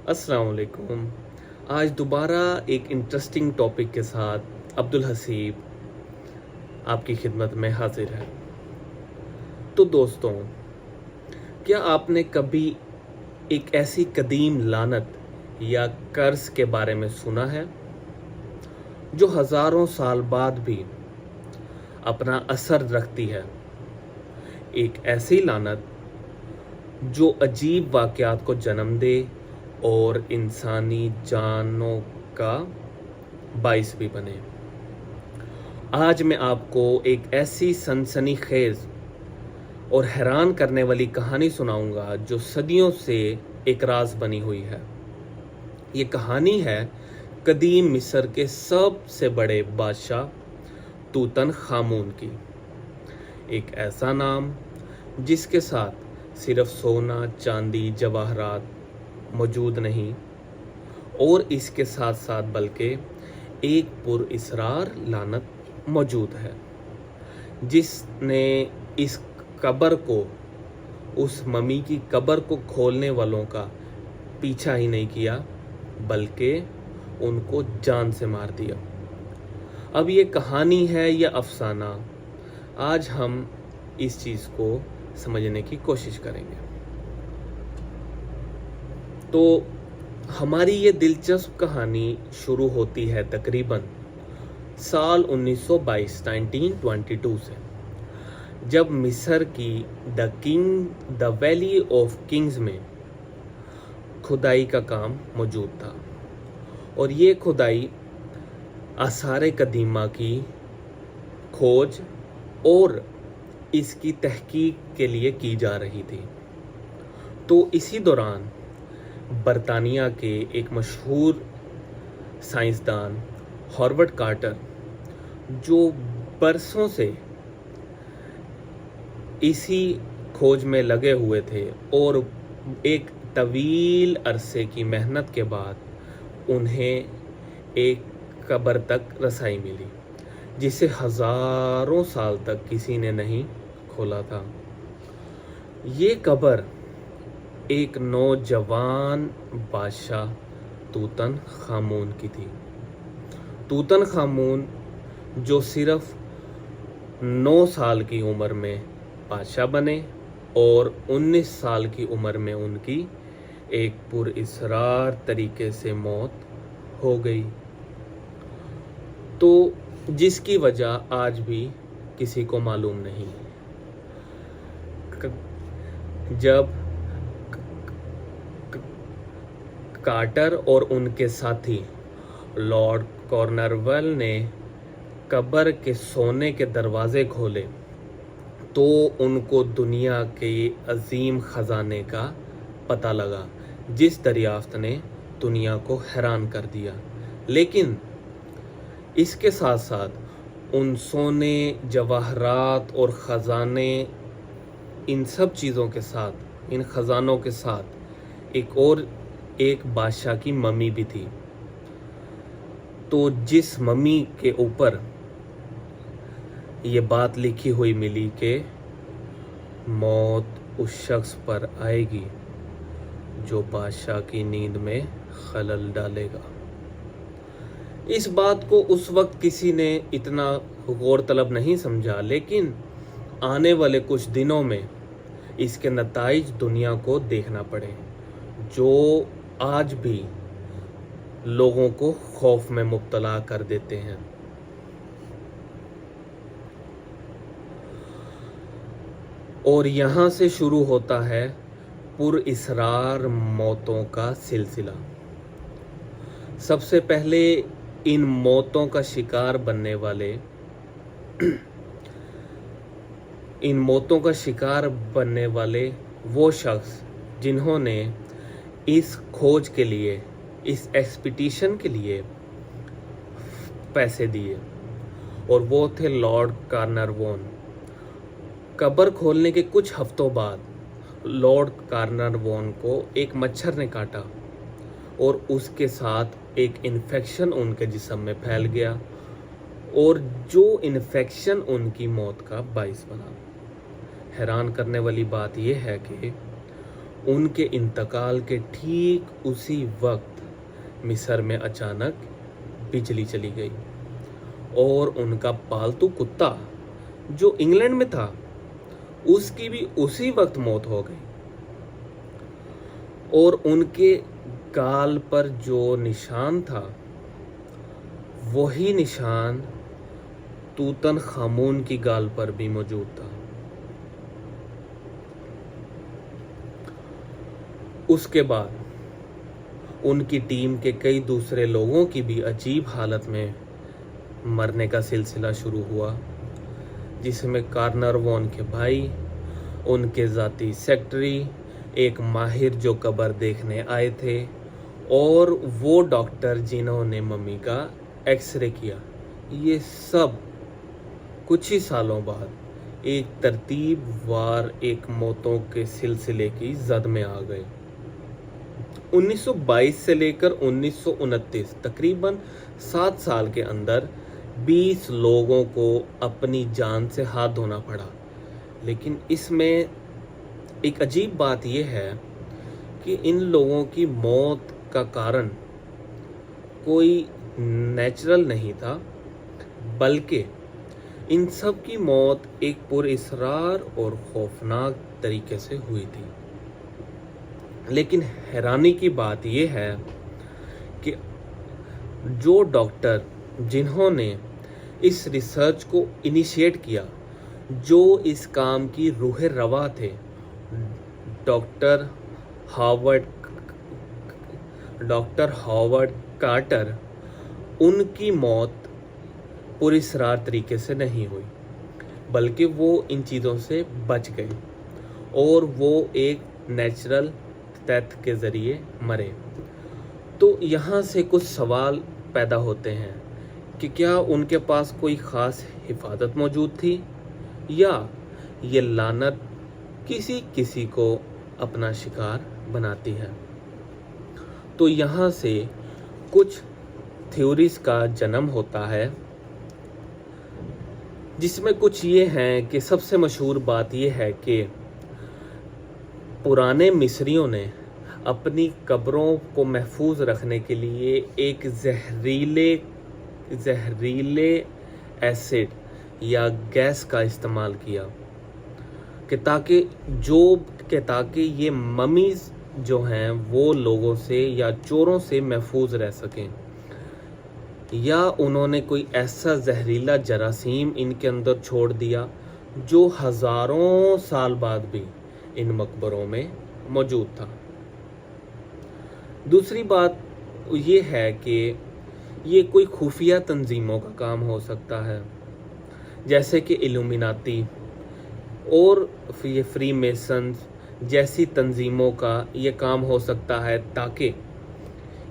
अस्सलाम वालेकुम। आज दोबारा एक इंटरेस्टिंग टॉपिक के साथ अब्दुल हसीब आपकी खिदमत में हाजिर है। तो दोस्तों, क्या आपने कभी एक ऐसी कदीम लानत या कर्ज के बारे में सुना है जो हज़ारों साल बाद भी अपना असर रखती है? एक ऐसी लानत जो अजीब वाक़यात को जन्म दे और इंसानी जानों का बाइस भी बने। आज मैं आपको एक ऐसी सनसनीखेज़ और हैरान करने वाली कहानी सुनाऊंगा जो सदियों से एक राज बनी हुई है। ये कहानी है कदीम मिस्र के सबसे बड़े बादशाह तूतन खामून की। एक ऐसा नाम जिसके साथ सिर्फ सोना, चांदी, जवाहरात मौजूद नहीं और इसके साथ साथ बल्कि एक पुरअसरार लानत मौजूद है जिसने इस कब्र को, उस मम्मी की कब्र को खोलने वालों का पीछा ही नहीं किया बल्कि उनको जान से मार दिया। अब ये कहानी है या अफसाना, आज हम इस चीज़ को समझने की कोशिश करेंगे। तो हमारी ये दिलचस्प कहानी शुरू होती है तकरीबन साल 1922 से, जब मिस्र की द वैली ऑफ किंग्स में खुदाई का काम मौजूद था। और ये खुदाई आसार कदीमा की खोज और इसकी तहकीक के लिए की जा रही थी। तो इसी दौरान बरतानिया के एक मशहूर साइंसदान हॉवर्ड कार्टर, जो बरसों से इसी खोज में लगे हुए थे और एक तवील अरसे की मेहनत के बाद उन्हें एक कब्र तक रसाई मिली जिसे हज़ारों साल तक किसी ने नहीं खोला था। ये कब्र एक नौजवान बादशाह तूतन खामून की थी। तूतन खामून जो सिर्फ 9 साल की उम्र में बादशाह बने और 19 साल की उम्र में उनकी एक पुरअसरार तरीके से मौत हो गई, तो जिसकी वजह आज भी किसी को मालूम नहीं। जब कार्टर और उनके साथी लॉर्ड कॉर्नरवेल ने कब्र के सोने के दरवाजे खोले तो उनको दुनिया के अजीम ख़जाने का पता लगा, जिस दरियाफ्त ने दुनिया को हैरान कर दिया। लेकिन इसके साथ साथ उन सोने, जवाहरात और ख़जाने, इन सब चीज़ों के साथ, इन ख़जानों के साथ एक बादशाह की मम्मी भी थी। तो जिस मम्मी के ऊपर ये बात लिखी हुई मिली कि मौत उस शख्स पर आएगी जो बादशाह की नींद में खलल डालेगा। इस बात को उस वक्त किसी ने इतना गौर तलब नहीं समझा, लेकिन आने वाले कुछ दिनों में इसके नताइज दुनिया को देखना पड़े, जो आज भी लोगों को खौफ में मुब्तला कर देते हैं। और यहाँ से शुरू होता है पुरअसरार मौतों का सिलसिला। सबसे पहले इन मौतों का शिकार बनने वाले वो शख्स जिन्होंने इस खोज के लिए, इस एक्सपीडिशन के लिए पैसे दिए, और वो थे लॉर्ड कार्नरवोन। कब्र खोलने के कुछ हफ्तों बाद लॉर्ड कार्नरवोन को एक मच्छर ने काटा और उसके साथ एक इन्फेक्शन उनके जिस्म में फैल गया, और जो इन्फेक्शन उनकी मौत का बाइस बना। हैरान करने वाली बात यह है कि उनके इंतकाल के ठीक उसी वक्त मिस्र में अचानक बिजली चली गई और उनका पालतू कुत्ता जो इंग्लैंड में था उसकी भी उसी वक्त मौत हो गई और उनके गाल पर जो निशान था वही निशान तूतन खामून की गाल पर भी मौजूद था। उसके बाद उनकी टीम के कई दूसरे लोगों की भी अजीब हालत में मरने का सिलसिला शुरू हुआ, जिसमें कार्नर वॉन के भाई, उनके ज़ाती सेक्रेटरी, एक माहिर जो कब्र देखने आए थे और वो डॉक्टर जिन्होंने मम्मी का एक्सरे किया, ये सब कुछ ही सालों बाद एक तरतीबवार एक मौतों के सिलसिले की जद में आ गए। 1922 से लेकर 1929 तकरीबन 7 साल के अंदर 20 लोगों को अपनी जान से हाथ धोना पड़ा। लेकिन इसमें एक अजीब बात यह है कि इन लोगों की मौत का कारण कोई नेचुरल नहीं था, बल्कि इन सब की मौत एक पुरअसरार और खौफनाक तरीके से हुई थी। लेकिन हैरानी की बात यह है कि जो डॉक्टर जिन्होंने इस रिसर्च को इनिशिएट किया, जो इस काम की रूह रवा थे, डॉक्टर हावर्ड कार्टर, उनकी मौत पुरअसरार तरीके से नहीं हुई, बल्कि वो इन चीज़ों से बच गए और वो एक नेचुरल डेथ के ज़रिए मरे। तो यहाँ से कुछ सवाल पैदा होते हैं कि क्या उनके पास कोई ख़ास हिफाजत मौजूद थी या ये लानत किसी किसी को अपना शिकार बनाती है। तो यहाँ से कुछ थ्योरीज का जन्म होता है, जिसमें कुछ ये हैं कि सबसे मशहूर बात ये है कि पुराने मिस्रियों ने अपनी कब्रों को महफूज रखने के लिए एक जहरीले एसिड या गैस का इस्तेमाल किया कि ताकि ये ममीज़ जो हैं वो लोगों से या चोरों से महफूज रह सकें, या उन्होंने कोई ऐसा जहरीला जरासीम इनके अंदर छोड़ दिया जो हज़ारों साल बाद भी इन मकबरों में मौजूद था। दूसरी बात ये है कि ये कोई खुफिया तंजीमों का काम हो सकता है, जैसे कि इल्यूमिनाती और ये फ्री मेसन्स जैसी तंजीमों का ये काम हो सकता है, ताकि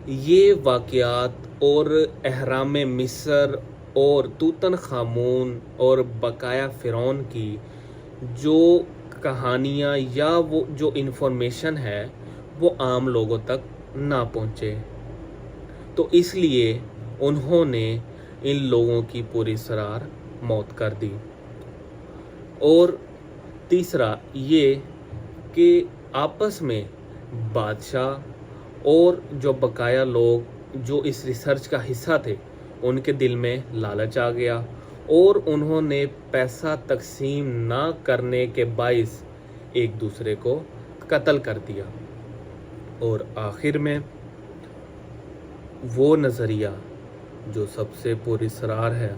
ये वाक़यात और अहराम मिस्र और तूतन खामून और बकाया फ़िरौन की जो कहानियाँ या वो जो इन्फॉर्मेशन है वो आम लोगों तक ना पहुँचे। तो इसलिए उन्होंने इन लोगों की पुरअसरार मौत कर दी। और तीसरा ये कि आपस में बादशाह और जो बकाया लोग जो इस रिसर्च का हिस्सा थे, उनके दिल में लालच आ गया और उन्होंने पैसा तकसीम ना करने के बाइस एक दूसरे को कत्ल कर दिया। और आखिर में वो नज़रिया जो सबसे पुरअसरार है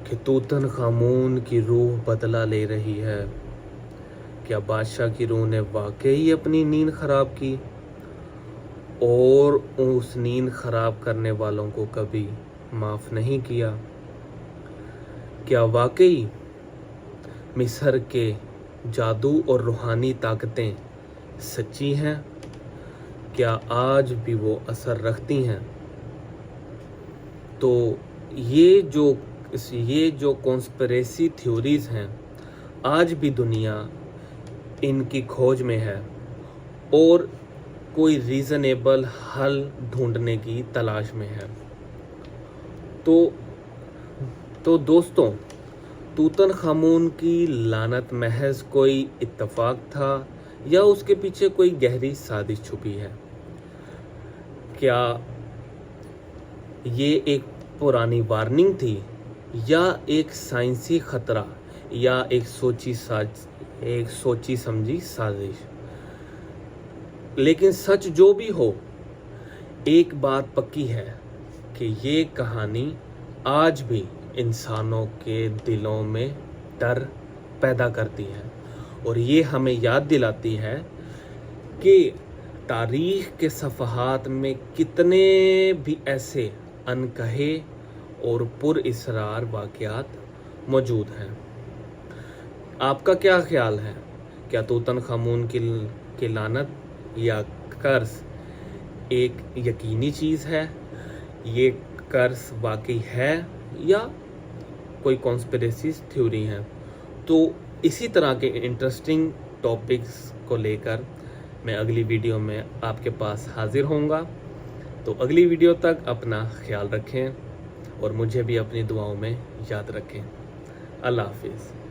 कि तूतन खामून की रूह बदला ले रही है, क्या बादशाह की रूह ने वाकई अपनी नींद ख़राब की और उस नींद ख़राब करने वालों को कभी माफ़ नहीं किया? क्या वाकई मिस्र के जादू और रूहानी ताकतें सच्ची हैं? क्या आज भी वो असर रखती हैं? तो ये जो कॉन्स्पिरेसी थ्योरीज़ हैं, आज भी दुनिया इनकी खोज में है और कोई रीज़नेबल हल ढूंढने की तलाश में है। तो दोस्तों, तूतन खामून की लानत महज कोई इत्तफाक था या उसके पीछे कोई गहरी साजिश छुपी है? क्या ये एक पुरानी वार्निंग थी या एक साइंसी खतरा या एक सोची समझी साजिश? लेकिन सच जो भी हो, एक बात पक्की है कि ये कहानी आज भी इंसानों के दिलों में डर पैदा करती है और ये हमें याद दिलाती है कि तारीख के सफ़हात में कितने भी ऐसे अनकहे और पुरअसरार वाक़यात मौजूद हैं। आपका क्या ख्याल है? क्या तूतनखामून की लानत या कर्ज एक यकीनी चीज़ है? ये कर्ज वाकई है या कोई कॉन्स्पिरेसी थ्योरी है? तो इसी तरह के इंटरेस्टिंग टॉपिक्स को लेकर मैं अगली वीडियो में आपके पास हाजिर होऊंगा। तो अगली वीडियो तक अपना ख्याल रखें और मुझे भी अपनी दुआओं में याद रखें। अल्लाह हाफिज़।